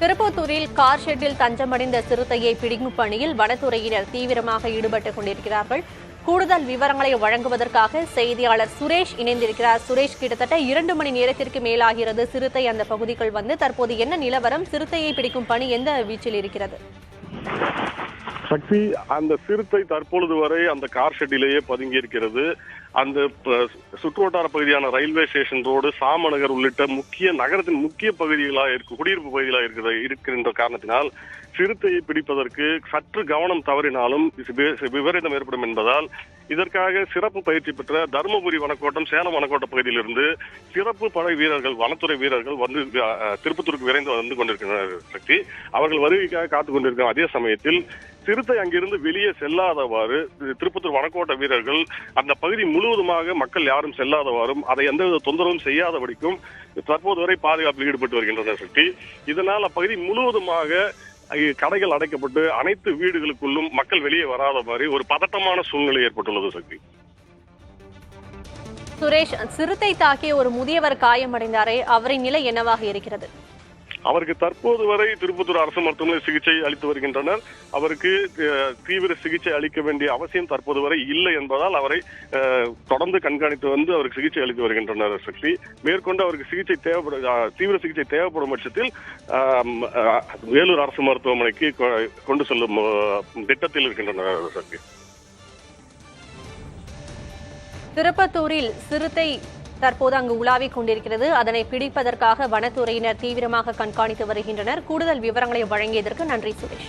திருப்பத்தூரில் car shuttle தஞ்சமடைந்த சிறுத்தையை பிடிக்கும் பணியில் வனத்துறையினர் தீவிரமாக ஈடுபட்டுக் கொண்டிருக்கிறார்கள். கூடுதல் விவரங்களை வழங்குவதற்காக செய்தியாளர் சுரேஷ் இணைந்திருக்கிறார். சுரேஷ், கிட்டத்தட்ட 2 மணி நேரத்திற்கு மேலாகிறது சிறுத்தை அந்த பகுதிக்குள் வந்து. தற்போது என்ன நிலவரம்? சிறுத்தையை பிடிக்கும் பணி எந்த வீச்சில் இருக்கிறது? சக்தி, அந்த சிறுத்தை தற்பொழுது வரை அந்த கார் ஷெட்டிலேயே பதுங்கி இருக்கிறது. அந்த சுற்றுவட்டார பகுதியான ரயில்வே ஸ்டேஷன் ரோடு, சாமநகர் உள்ளிட்ட நகரத்தின் முக்கிய பகுதிகளாக குடியிருப்பு பகுதிகளாக இருக்கின்ற காரணத்தினால் சிறுத்தையை பிடிப்பதற்கு சற்று கவனம் தவறினாலும் விபரீதம் ஏற்படும் என்பதால் இதற்காக சிறப்பு பயிற்சி பெற்ற தருமபுரி வனக்கோட்டம், சேலம் வனக்கோட்ட பகுதியிலிருந்து சிறப்பு படை வீரர்கள், வனத்துறை வீரர்கள் வந்து திருப்பத்தூருக்கு விரைந்து வந்து கொண்டிருக்கிறார். சக்தி, அவர்கள் வருகைக்காக காத்துக் கொண்டிருக்கிற அதே சமயத்தில் சிறுத்தை அங்கிருந்து வெளியே செல்லாதவாறு திருப்பத்தூர் வனக்கோட்ட வீரர்கள் அந்த பகுதி முழுவதுமாக மக்கள் யாரும் செல்லாதவாறும் அதை எந்தவித தொந்தரவும் செய்யாதபடிக்கும் தற்போது வரை பாதுகாப்பில் ஈடுபட்டு வருகின்றனர். சக்தி, இதனால் அப்பகுதி முழுவதுமாக கடைகள் அடைக்கப்பட்டு அனைத்து வீடுகளுக்குள்ளும் மக்கள் வெளியே வராத மாதிரி ஒரு பதட்டமான சூழ்நிலை ஏற்பட்டுள்ளது. சக்தி, சுரேஷ், சிறுத்தை தாக்கிய ஒரு முதியவர் காயமடைந்தாரே, அவரின் நிலை என்னவாக இருக்கிறது? அவருக்கு தற்போது வரை திருப்பத்தூர் அரசு மருத்துவமனை சிகிச்சை அளித்து வருகின்றனர். அவருக்கு தீவிர சிகிச்சை அளிக்க வேண்டிய அவசியம் தற்போது வரை இல்லை என்பதால் அவரை தொடர்ந்து கண்காணித்து வந்து அவருக்கு சிகிச்சை அளித்து வருகின்றனர். சக்தி, மேற்கொண்டு அவருக்கு தீவிர சிகிச்சை தேவைப்படும் பட்சத்தில் வேலூர் அரசு மருத்துவமனைக்கு கொண்டு செல்லும் திட்டத்தில் இருக்கின்றனர். சக்தி, திருப்பத்தூரில் சிறுத்தை தற்போது அங்கு உலாவிக் கொண்டிருக்கிறது. அதனை பிடிப்பதற்காக வனத்துறையினர் தீவிரமாக கண்காணித்து வருகின்றனர். கூடுதல் விவரங்களை வழங்கியதற்கு நன்றி சுரேஷ்.